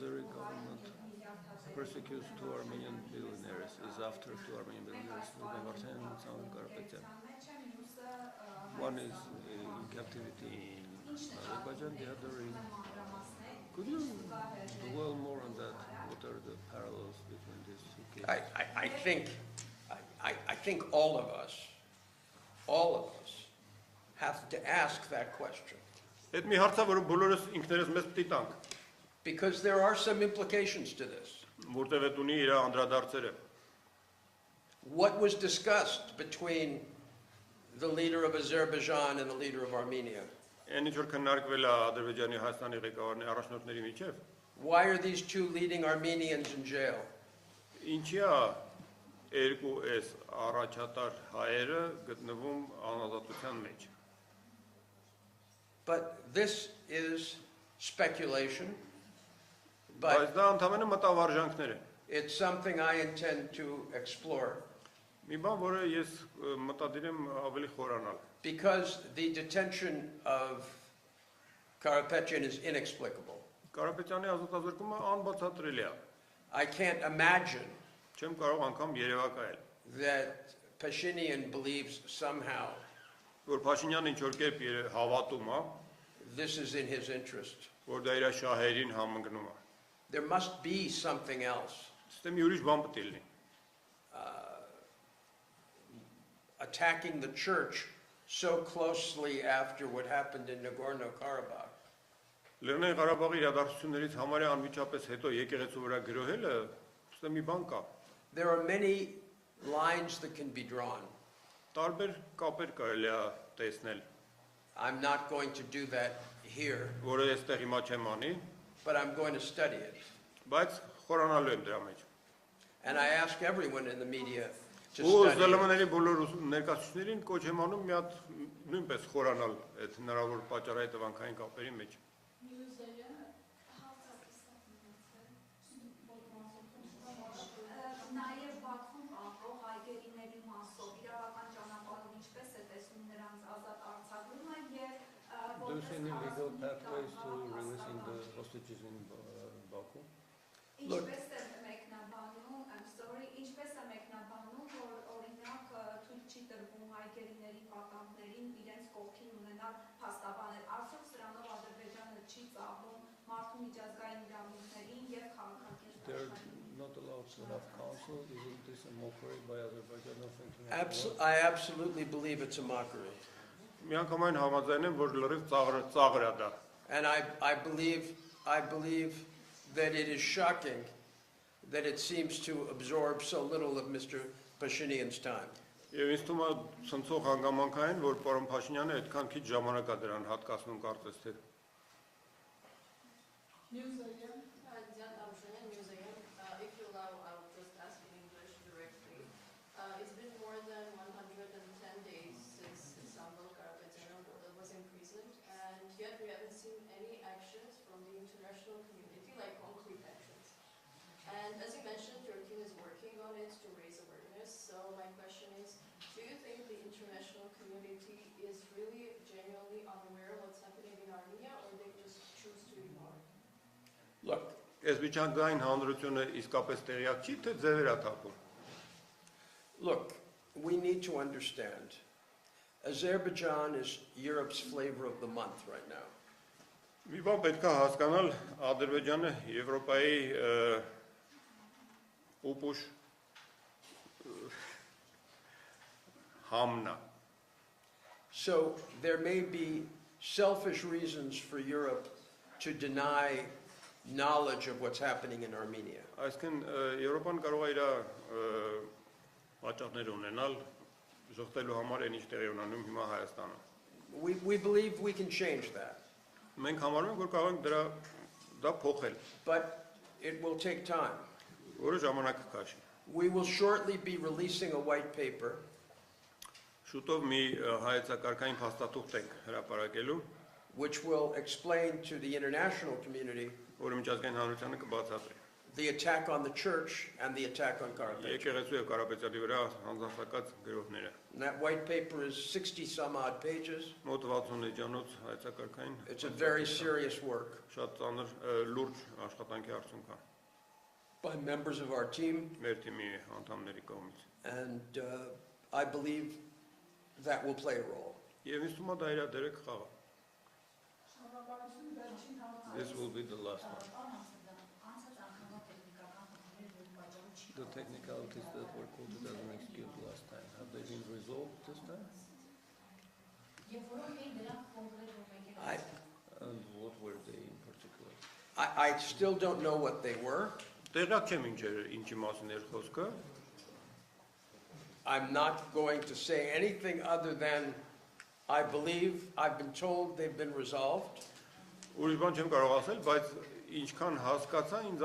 Azeri government persecutes two Armenian billionaires is after two Armenian billionaires, Ruben Vartanyan and Samuel Karapetyan. One is in captivity in Azerbaijan, the other in... Could you dwell more on that? What are the parallels between these two cases? I think all of us have to ask that question. Because there are some implications to this. What was discussed between the leader of Azerbaijan and the leader of Armenia? Why are these two leading Armenians in jail? But this is speculation, but it's something I intend to explore. Because the detention of Karapetyan is inexplicable. I can't imagine that Pashinyan believes somehow this is in his interest. There must be something else. Attacking the church so closely after what happened in Nagorno-Karabakh. There are many lines that can be drawn. I'm not going to do that here, but I'm going to study it. And I ask everyone in the media to study it. Do you see any legal pathways to releasing the hostages in Baku? Look, They're not allowed to have counsel. Isn't this a mockery by Azerbaijan of international law? I absolutely believe it's a mockery. And I believe that it is shocking that it seems to absorb so little of Mr. Pashinyan's time. If you allow, I'll just ask in English directly. It's been more than 110 days since Samuel Karapetyan was imprisoned, and yet we haven't seen any actions from the international community, like concrete actions. And as you mentioned, Turkey is working on it to raise awareness. So my question is, do you think the international community is really genuinely unaware of what's happening in Armenia, or they just choose to ignore? Look, Look, we need to understand, Azerbaijan is Europe's flavor of the month right now. So there may be selfish reasons for Europe to deny knowledge of what's happening in Armenia. We believe we can change that. But it will take time. We will shortly be releasing a white paper which will explain to the international community the attack on the church and the attack on Karapetyan. Եկեղեցու եւ Կարապետյանի վրա հանձնարարված գրողները։ And that white paper is 60 some odd pages. Մոտ 60 էջանոց հայեցակարգային։ It's a very serious work Շատ ծանր լուրջ աշխատանքի արդյունք է։ by members of our team, Մեր թիմի անդամների կողմից։ and I believe that will play a role. Եվ ինձ թվում է դա իր դերը կխաղա։ This will be the last one. The technicalities that were quoted as an excuse last time, have they been resolved this time? I, And what were they in particular? I still don't know what they were. Տեղյակ չեմ ինչի մասին էր խոսքը։ I'm not going to say anything other than I believe, I've been told they've been resolved. Ուրիշ բան չեմ կարող ասել, բայց ինչքան հասկացա, ինձ